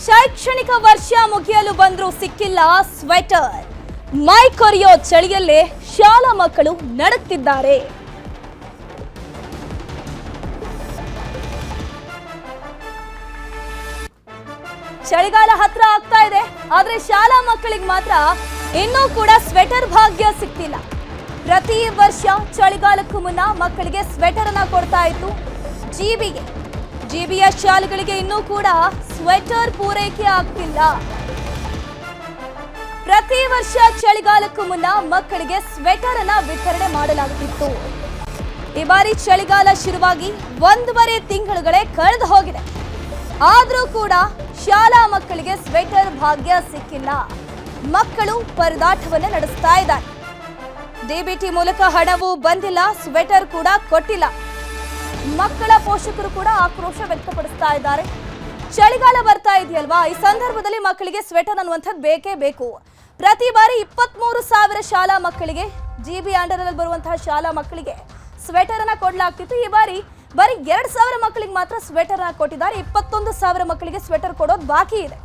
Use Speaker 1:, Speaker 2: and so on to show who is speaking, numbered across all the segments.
Speaker 1: ಶೈಕ್ಷಣಿಕ ವರ್ಷ ಮುಗಿಯಲು ಬಂದರೂ ಸಿಕ್ಕಿಲ್ಲ ಸ್ವೆಟರ್. ಮೈ ಕೊರೆಯೋ ಚಳಿಯಲ್ಲೇ ಶಾಲಾ ಮಕ್ಕಳು ನಡುತ್ತಿದ್ದಾರೆ. ಚಳಿಗಾಲ ಹತ್ರ ಆಗ್ತಾ ಇದೆ, ಆದ್ರೆ ಶಾಲಾ ಮಕ್ಕಳಿಗೆ ಮಾತ್ರ ಇನ್ನೂ ಕೂಡ ಸ್ವೆಟರ್ ಭಾಗ್ಯ ಸಿಕ್ತಿಲ್ಲ. ಪ್ರತಿ ವರ್ಷ ಚಳಿಗಾಲಕ್ಕೂ ಮುನ್ನ ಮಕ್ಕಳಿಗೆ ಸ್ವೆಟರ್ ಅನ್ನ ಕೊಡ್ತಾ ಇತ್ತು ಜಿಬಿಯ ಶಾಲೆಗಳಿಗೆ ಇನ್ನೂ ಕೂಡ ಸ್ವೆಟರ್ ಪೂರೈಕೆ ಆಗ್ತಿಲ್ಲ. ಪ್ರತಿ ವರ್ಷ ಚಳಿಗಾಲಕ್ಕೂ ಮುನ್ನ ಮಕ್ಕಳಿಗೆ ಸ್ವೆಟರ್ ಅನ್ನ ವಿತರಣೆ ಮಾಡಲಾಗುತ್ತಿತ್ತು. ಈ ಬಾರಿ ಚಳಿಗಾಲ ಶುರುವಾಗಿ 1.5 ತಿಂಗಳುಗಳೇ ಕಳೆದು ಹೋಗಿದೆ. ಆದರೂ ಕೂಡ ಶಾಲಾ ಮಕ್ಕಳಿಗೆ ಸ್ವೆಟರ್ ಭಾಗ್ಯ ಸಿಕ್ಕಿಲ್ಲ. ಮಕ್ಕಳು ಪರದಾಟವನ್ನು ನಡೆಸ್ತಾ ಇದ್ದಾರೆ. ಡಿಬಿಟಿ ಮೂಲಕ ಹಣವೂ ಬಂದಿಲ್ಲ, ಸ್ವೆಟರ್ ಕೂಡ ಕೊಟ್ಟಿಲ್ಲ. ಮಕ್ಕಳ ಪೋಷಕರು ಕೂಡ ಆಕ್ರೋಶ ವ್ಯಕ್ತಪಡಿಸ್ತಾ ಇದ್ದಾರೆ. ಚಳಿಗಾಲ ಬರ್ತಾ ಇದೆಯಲ್ವಾ, ಈ ಸಂದರ್ಭದಲ್ಲಿ ಮಕ್ಕಳಿಗೆ ಸ್ವೆಟರ್ ಅನ್ನುವಂಥದ್ದು ಬೇಕೇ ಬೇಕು. ಪ್ರತಿ ಬಾರಿ 23,000 ಶಾಲಾ ಮಕ್ಕಳಿಗೆ, ಜಿಬಿ ಅಂಡರ್ ಅಲ್ಲಿ ಬರುವಂತಹ ಶಾಲಾ ಮಕ್ಕಳಿಗೆ ಸ್ವೆಟರ್ ಅನ್ನ ಕೊಡಲಾಗ್ತಿತ್ತು. ಈ ಬಾರಿ ಬರೀ 2,000 ಮಕ್ಕಳಿಗೆ ಮಾತ್ರ ಸ್ವೆಟರ್ ಅನ್ನ ಕೊಟ್ಟಿದ್ದಾರೆ. 21,000 ಮಕ್ಕಳಿಗೆ ಸ್ವೆಟರ್ ಕೊಡೋದು ಬಾಕಿ ಇದೆ.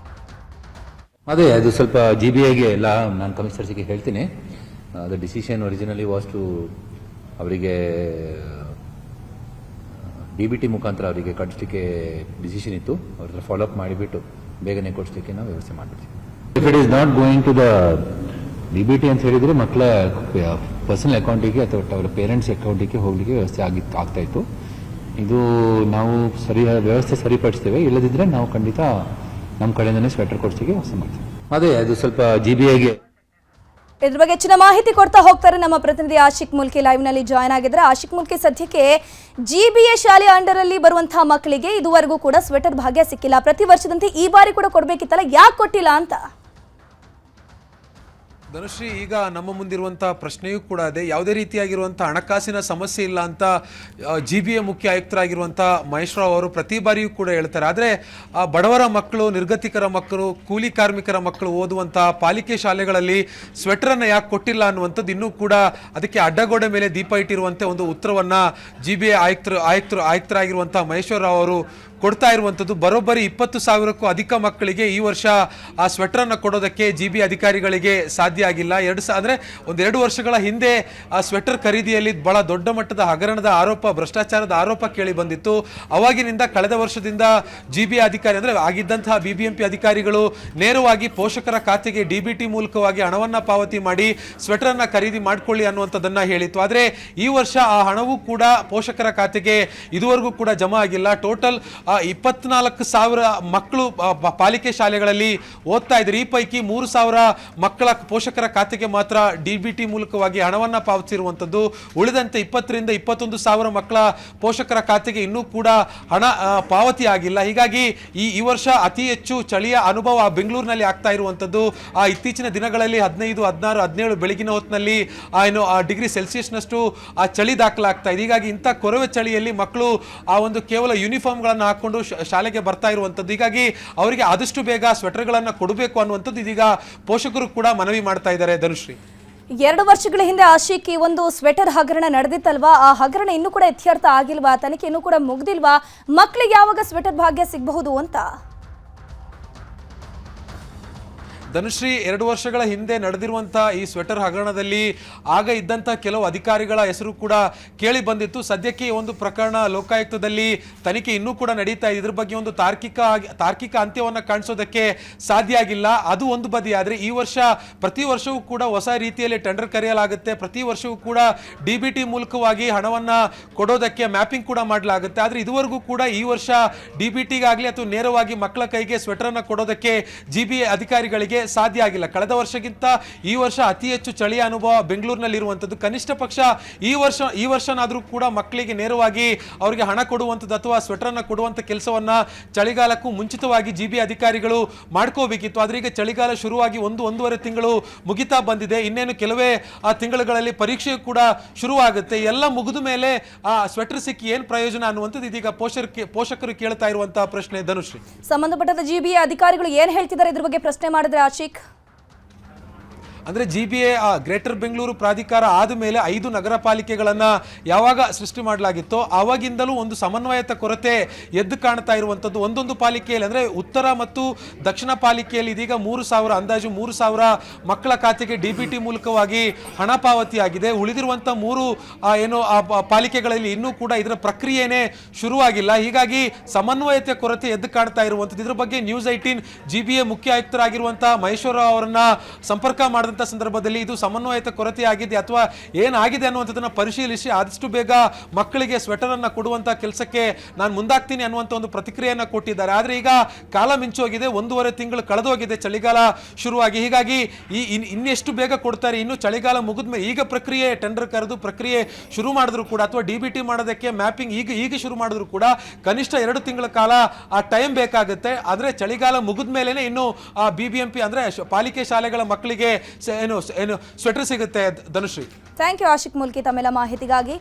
Speaker 2: ಅದೇ ಅದು ಸ್ವಲ್ಪ ಜಿಬಿಐಗೆ ಎಲ್ಲ ನಾನು ಕಮಿಷನರ್ಸ್ಗೆ ಹೇಳ್ತೀನಿ. The decision originally was to ಅವರಿಗೆ ಡಿಬಿಟಿ ಮುಖಾಂತರ ಅವರಿಗೆ ಕಳಿಸ್ಲಿಕ್ಕೆ ಡಿಸಿಷನ್ ಇತ್ತು. ಅವ್ರ ಹತ್ರ ಫಾಲೋಅಪ್ ಮಾಡಿಬಿಟ್ಟು ಬೇಗನೆ ಕೊಡಿಸ್ಲಿಕ್ಕೆ ನಾವು ವ್ಯವಸ್ಥೆ ಮಾಡ್ಬಿಡ್ತೀವಿ. If it is not going to the DBT ಅಂತ ಹೇಳಿದ್ರೆ ಮಕ್ಕಳ ಪರ್ಸನಲ್ ಅಕೌಂಟಿಗೆ ಅಥವಾ ಅವರ ಪೇರೆಂಟ್ಸ್ ಅಕೌಂಟಿಗೆ ಹೋಗ್ಲಿಕ್ಕೆ ವ್ಯವಸ್ಥೆ ಆಗ್ತಾ ಇತ್ತು. ಇದು ನಾವು ವ್ಯವಸ್ಥೆ ಸರಿಪಡಿಸ್ತೇವೆ. ಇಲ್ಲದಿದ್ರೆ ನಾವು ಖಂಡಿತ ನಮ್ಮ ಕಡೆಯಿಂದನೇ ಸ್ವೆಟರ್ ಕೊಡಿಸಿಗೆ ವ್ಯವಸ್ಥೆ ಮಾಡ್ತೀವಿ. ಅದೇ ಅದು ಸ್ವಲ್ಪ ಜಿಬಿಐಗೆ
Speaker 1: ಇದ್ರ ಬಗ್ಗೆ ಹೆಚ್ಚಿನ ಮಾಹಿತಿ ಕೊಡ್ತಾ ಹೋಗ್ತಾರೆ ನಮ್ಮ ಪ್ರತಿನಿಧಿ ಆಶಿಕ್ ಮುಲ್ಕಿ ಲೈವ್ ನಲ್ಲಿ ಜಾಯ್ನ್ ಆಗಿದ್ರೆ. ಆಶಿಕ್ ಮುಲ್ಕಿ, ಸದ್ಯಕ್ಕೆ ಜಿಬಿಎ ಶಾಲೆ ಅಂಡರ್ ಅಲ್ಲಿ ಬರುವಂತಹ ಮಕ್ಕಳಿಗೆ ಇದುವರೆಗೂ ಕೂಡ ಸ್ವೆಟರ್ ಭಾಗ್ಯ ಸಿಕ್ಕಿಲ್ಲ. ಪ್ರತಿ ವರ್ಷದಂತೆ ಈ ಬಾರಿ ಕೂಡ ಕೊಡ್ಬೇಕಿತ್ತಲ್ಲ, ಯಾಕೆ ಕೊಟ್ಟಿಲ್ಲ ಅಂತ?
Speaker 3: ಧನುಶ್ರೀ, ಈಗ ನಮ್ಮ ಮುಂದಿರುವಂತಹ ಪ್ರಶ್ನೆಯೂ ಕೂಡ ಅದೇ. ಯಾವುದೇ ರೀತಿಯಾಗಿರುವಂಥ ಹಣಕಾಸಿನ ಸಮಸ್ಯೆ ಇಲ್ಲ ಅಂತ ಜಿಬಿಎ ಮುಖ್ಯ ಆಯುಕ್ತರಾಗಿರುವಂಥ ಮಹೇಶ್ ರಾವ್ ಅವರು ಪ್ರತಿ ಬಾರಿಯೂ ಕೂಡ ಹೇಳ್ತಾರೆ. ಆದರೆ ಬಡವರ ಮಕ್ಕಳು, ನಿರ್ಗತಿಕರ ಮಕ್ಕಳು, ಕೂಲಿ ಕಾರ್ಮಿಕರ ಮಕ್ಕಳು ಓದುವಂಥ ಪಾಲಿಕೆ ಶಾಲೆಗಳಲ್ಲಿ ಸ್ವೆಟರನ್ನು ಯಾಕೆ ಕೊಟ್ಟಿಲ್ಲ ಅನ್ನುವಂಥದ್ದು ಇನ್ನೂ ಕೂಡ ಅದಕ್ಕೆ ಅಡ್ಡಗೋಡೆ ಮೇಲೆ ದೀಪ ಇಟ್ಟಿರುವಂತೆ ಒಂದು ಉತ್ತರವನ್ನು ಜಿಬಿಎ ಆಯುಕ್ತರಾಗಿರುವಂಥ ಮಹೇಶ್ ರಾವ್ ಅವರು ಕೊಡ್ತಾ ಇರುವಂಥದ್ದು. ಬರೋಬ್ಬರಿ 20,000ಕ್ಕೂ ಅಧಿಕ ಮಕ್ಕಳಿಗೆ ಈ ವರ್ಷ ಆ ಸ್ವೆಟರನ್ನು ಕೊಡೋದಕ್ಕೆ ಜಿಬಿ ಅಧಿಕಾರಿಗಳಿಗೆ ಸಾಧ್ಯ ಆಗಿಲ್ಲ. 2 ವರ್ಷಗಳ ಹಿಂದೆ ಆ ಸ್ವೆಟರ್ ಖರೀದಿಯಲ್ಲಿ ಬಹಳ ದೊಡ್ಡ ಮಟ್ಟದ ಹಗರಣದ ಆರೋಪ, ಭ್ರಷ್ಟಾಚಾರದ ಆರೋಪ ಕೇಳಿ ಬಂದಿತ್ತು. ಅವಾಗಿನಿಂದ ಕಳೆದ ವರ್ಷದಿಂದ ಜಿಬಿ ಅಧಿಕಾರಿ ಅಂದರೆ ಆಗಿದ್ದಂತಹ ಬಿಬಿಎಂಪಿ ಅಧಿಕಾರಿಗಳು ನೇರವಾಗಿ ಪೋಷಕರ ಖಾತೆಗೆ ಡಿಬಿಟಿ ಮೂಲಕವಾಗಿ ಹಣವನ್ನು ಪಾವತಿ ಮಾಡಿ ಸ್ವೆಟರನ್ನು ಖರೀದಿ ಮಾಡಿಕೊಳ್ಳಿ ಅನ್ನುವಂಥದ್ದನ್ನು ಹೇಳಿತ್ತು. ಆದರೆ ಈ ವರ್ಷ ಆ ಹಣವೂ ಕೂಡ ಪೋಷಕರ ಖಾತೆಗೆ ಇದುವರೆಗೂ ಕೂಡ ಜಮಾ ಆಗಿಲ್ಲ. ಟೋಟಲ್ 24,000 ಮಕ್ಕಳು ಪಾಲಿಕೆ ಶಾಲೆಗಳಲ್ಲಿ ಓದ್ತಾ ಇದ್ದಾರೆ. ಈ ಪೈಕಿ 3,000 ಮಕ್ಕಳ ಪೋಷಕರ ಖಾತೆಗೆ ಮಾತ್ರ ಡಿಬಿಟಿ ಮೂಲಕವಾಗಿ ಹಣವನ್ನು ಪಾವತಿಸಿರುವಂಥದ್ದು. ಉಳಿದಂತೆ 20,000ರಿಂದ 21,000 ಮಕ್ಕಳ ಪೋಷಕರ ಖಾತೆಗೆ ಇನ್ನೂ ಕೂಡ ಹಣ ಪಾವತಿ ಆಗಿಲ್ಲ. ಹೀಗಾಗಿ ಈ ವರ್ಷ ಅತಿ ಹೆಚ್ಚು ಚಳಿಯ ಅನುಭವ ಬೆಂಗಳೂರಿನಲ್ಲಿ ಆಗ್ತಾ ಇರುವಂಥದ್ದು. ಇತ್ತೀಚಿನ ದಿನಗಳಲ್ಲಿ 15, 16, 17 ಬೆಳಗಿನ ಹೊತ್ತಿನಲ್ಲಿ ಡಿಗ್ರಿ ಸೆಲ್ಸಿಯಸ್ನಷ್ಟು ಆ ಚಳಿ ದಾಖಲಾಗ್ತಾ ಇದೆ. ಹೀಗಾಗಿ ಇಂಥ ಕೊರವೆ ಚಳಿಯಲ್ಲಿ ಮಕ್ಕಳು ಆ ಒಂದು ಕೇವಲ ಯೂನಿಫಾರ್ಮ್ಗಳನ್ನು ಹಾಕೊಂಡು ಶಾಲೆಗೆ ಬರ್ತಾ ಇರುವಂಥದ್ದು. ಹೀಗಾಗಿ ಅವರಿಗೆ ಆದಷ್ಟು ಬೇಗ ಸ್ವೆಟರ್ಗಳನ್ನು ಕೊಡಬೇಕು ಅನ್ನುವಂಥದ್ದು ಇದೀಗ ಪೋಷಕರು ಕೂಡ ಮನವಿ ಮಾಡ್ತಾ ಇದ್ದಾರೆ. ಧನುಶ್ರೀ,
Speaker 1: 2 ವರ್ಷಗಳ ಹಿಂದೆ ಆಶಿಕ್ ಈ ಒಂದು ಸ್ವೆಟರ್ ಹಗರಣ ನಡೆದಿತ್ತಲ್ವಾ, ಆ ಹಗರಣ ಇನ್ನೂ ಕೂಡ ಇತ್ಯರ್ಥ ಆಗಿಲ್ವಾ? ತನಿಖೆ ಇನ್ನೂ ಕೂಡ ಮುಗ್ದಿಲ್ವಾ? ಮಕ್ಕಳಿಗೆ ಯಾವಾಗ ಸ್ವೆಟರ್ ಭಾಗ್ಯ ಸಿಗಬಹುದು ಅಂತ?
Speaker 3: ಧನುಶ್ರೀ, 2 ವರ್ಷಗಳ ಹಿಂದೆ ನಡೆದಿರುವಂಥ ಈ ಸ್ವೆಟರ್ ಹಗರಣದಲ್ಲಿ ಆಗ ಇದ್ದಂಥ ಕೆಲವು ಅಧಿಕಾರಿಗಳ ಹೆಸರು ಕೂಡ ಕೇಳಿ ಬಂದಿತ್ತು. ಸದ್ಯಕ್ಕೆ ಈ ಒಂದು ಪ್ರಕರಣ ಲೋಕಾಯುಕ್ತದಲ್ಲಿ ತನಿಖೆ ಇನ್ನೂ ಕೂಡ ನಡೀತಾ ಇದೆ. ಇದ್ರ ಬಗ್ಗೆ ಒಂದು ತಾರ್ಕಿಕ ಅಂತ್ಯವನ್ನು ಕಾಣಿಸೋದಕ್ಕೆ ಸಾಧ್ಯ ಆಗಿಲ್ಲ. ಅದು ಒಂದು ಬದಿ. ಆದರೆ ಈ ವರ್ಷ ಪ್ರತಿ ವರ್ಷವೂ ಕೂಡ ಹೊಸ ರೀತಿಯಲ್ಲಿ ಟೆಂಡರ್ ಕರೆಯಲಾಗುತ್ತೆ. ಪ್ರತಿ ವರ್ಷವೂ ಕೂಡ ಡಿಬಿಟಿ ಮೂಲಕವಾಗಿ ಹಣವನ್ನು ಕೊಡೋದಕ್ಕೆ ಮ್ಯಾಪಿಂಗ್ ಕೂಡ ಮಾಡಲಾಗುತ್ತೆ. ಆದರೆ ಇದುವರೆಗೂ ಕೂಡ ಈ ವರ್ಷ ಡಿಬಿಟಿಗಾಗಲಿ ಅಥವಾ ನೇರವಾಗಿ ಮಕ್ಕಳ ಕೈಗೆ ಸ್ವೆಟರನ್ನು ಕೊಡೋದಕ್ಕೆ ಜಿಬಿ ಅಧಿಕಾರಿಗಳಿಗೆ ಸಾಧ್ಯ ಆಗಿಲ್ಲ. ಕಳೆದ ವರ್ಷಕ್ಕಿಂತ ಈ ವರ್ಷ ಅತಿ ಹೆಚ್ಚು ಚಳಿಯ ಅನುಭವ ಬೆಂಗಳೂರಿನಲ್ಲಿ ಇರುವಂಥದ್ದು. ಕನಿಷ್ಠ ಪಕ್ಷ ಈ ವರ್ಷನಾದರೂ ಕೂಡ ಮಕ್ಕಳಿಗೆ ನೇರವಾಗಿ ಅವರಿಗೆ ಹಣ ಕೊಡುವಂಥದ್ದು ಅಥವಾ ಸ್ವೆಟರನ್ನು ಕೊಡುವಂಥ ಕೆಲಸವನ್ನ ಚಳಿಗಾಲಕ್ಕೂ ಮುಂಚಿತವಾಗಿ ಜಿಬಿ ಅಧಿಕಾರಿಗಳು ಮಾಡ್ಕೋಬೇಕಿತ್ತು. ಆದರೆ ಈಗ ಚಳಿಗಾಲ ಶುರುವಾಗಿ 1-1.5 ತಿಂಗಳು ಮುಗಿತಾ ಬಂದಿದೆ. ಇನ್ನೇನು ಕೆಲವೇ ತಿಂಗಳುಗಳಲ್ಲಿ ಪರೀಕ್ಷೆ ಕೂಡ ಶುರುವಾಗುತ್ತೆ. ಎಲ್ಲ ಮುಗಿದ ಮೇಲೆ ಆ ಸ್ವೆಟರ್ ಸಿಕ್ಕಿ ಏನು ಪ್ರಯೋಜನ ಅನ್ನುವಂಥದ್ದು ಇದೀಗ ಪೋಷಕರು ಕೇಳ್ತಾ ಇರುವಂತಹ ಪ್ರಶ್ನೆ. ಧನುಶ್ರೀ,
Speaker 1: ಸಂಬಂಧಪಟ್ಟ ಜಿಬಿ ಅಧಿಕಾರಿಗಳು ಏನು ಹೇಳ್ತಿದ್ದಾರೆ ಇದ್ರ ಬಗ್ಗೆ ಪ್ರಶ್ನೆ ಮಾಡಿದ್ರೆ ಆಶಿಕ್?
Speaker 3: ಅಂದರೆ GBA ಗ್ರೇಟರ್ ಬೆಂಗಳೂರು ಪ್ರಾಧಿಕಾರ ಆದ ಮೇಲೆ 5 ನಗರ ಪಾಲಿಕೆಗಳನ್ನು ಯಾವಾಗ ಸೃಷ್ಟಿ ಮಾಡಲಾಗಿತ್ತೋ ಆವಾಗಿಂದಲೂ ಒಂದು ಸಮನ್ವಯತೆ ಕೊರತೆ ಎದ್ದು ಕಾಣ್ತಾ ಇರುವಂಥದ್ದು. ಒಂದೊಂದು ಪಾಲಿಕೆಯಲ್ಲಿ ಅಂದರೆ ಉತ್ತರ ಮತ್ತು ದಕ್ಷಿಣ ಪಾಲಿಕೆಯಲ್ಲಿ ಇದೀಗ 3,000 ಅಂದಾಜು 3,000 ಮಕ್ಕಳ ಖಾತೆಗೆ DBT ಮೂಲಕವಾಗಿ ಹಣ ಪಾವತಿಯಾಗಿದೆ. ಉಳಿದಿರುವಂಥ 3 ಪಾಲಿಕೆಗಳಲ್ಲಿ ಇನ್ನೂ ಕೂಡ ಇದರ ಪ್ರಕ್ರಿಯೆನೇ ಶುರುವಾಗಿಲ್ಲ. ಹೀಗಾಗಿ ಸಮನ್ವಯತೆ ಕೊರತೆ ಎದ್ದು ಕಾಣ್ತಾ ಇರುವಂಥದ್ದು. ಇದರ ಬಗ್ಗೆ ನ್ಯೂಸ್ 18 GBA ಮುಖ್ಯ ಆಯುಕ್ತರಾಗಿರುವಂತಹ ಮಹೇಶ್ವರರಾವ್ ಅವರನ್ನ ಸಂಪರ್ಕ ಮಾಡಿದಂಥ ಸಂದರ್ಭದಲ್ಲಿ ಇದು ಸಮನ್ವಯತೆ ಕೊರತೆ ಆಗಿದೆ ಅಥವಾ ಏನಾಗಿದೆ ಅನ್ನುವಂಥದ್ದನ್ನ ಪರಿಶೀಲಿಸಿ ಆದಷ್ಟು ಬೇಗ ಮಕ್ಕಳಿಗೆ ಸ್ವೆಟರ್ ಅನ್ನ ಕೊಡುವಂತ ಕೆಲಸಕ್ಕೆ ನಾನು ಮುಂದಾಗ್ತೀನಿ ಅನ್ನುವಂಥ ಒಂದು ಪ್ರತಿಕ್ರಿಯೆಯನ್ನ ಕೊಟ್ಟಿದ್ದಾರೆ. ಆದ್ರೆ ಈಗ ಕಾಲ ಮಿಂಚೋಗಿದೆ, 1.5 ತಿಂಗಳು ಕಳೆದೋಗಿದೆ ಚಳಿಗಾಲ ಶುರುವಾಗಿ. ಹೀಗಾಗಿ ಇನ್ನೆಷ್ಟು ಬೇಗ ಕೊಡ್ತಾರೆ, ಇನ್ನು ಚಳಿಗಾಲ ಮುಗಿದ್ಮೇಲೆ ಈಗ ಪ್ರಕ್ರಿಯೆ ಟೆಂಡರ್ ಕರೆದು ಪ್ರಕ್ರಿಯೆ ಶುರು ಮಾಡಿದ್ರು ಕೂಡ ಅಥವಾ DBT ಮಾಡೋದಕ್ಕೆ ಮ್ಯಾಪಿಂಗ್ ಈಗ ಶುರು ಮಾಡಿದ್ರು ಕೂಡ ಕನಿಷ್ಠ 2 ತಿಂಗಳ ಕಾಲ ಆ ಟೈಮ್ ಬೇಕಾಗುತ್ತೆ. ಆದ್ರೆ ಚಳಿಗಾಲ ಮುಗಿದ ಮೇಲೆನೆ ಇನ್ನು BBMP ಅಂದ್ರೆ ಪಾಲಿಕೆ ಶಾಲೆಗಳ ಮಕ್ಕಳಿಗೆ ಏನು ಸ್ವೆಟರ್ ಸಿಗುತ್ತೆ. ಧನುಶ್ರೀ,
Speaker 1: ಥ್ಯಾಂಕ್ ಯು ಆಶಿಕ್ ಮುಲ್ಕಿ ತಮ್ಮೆಲ್ಲ ಮಾಹಿತಿಗಾಗಿ.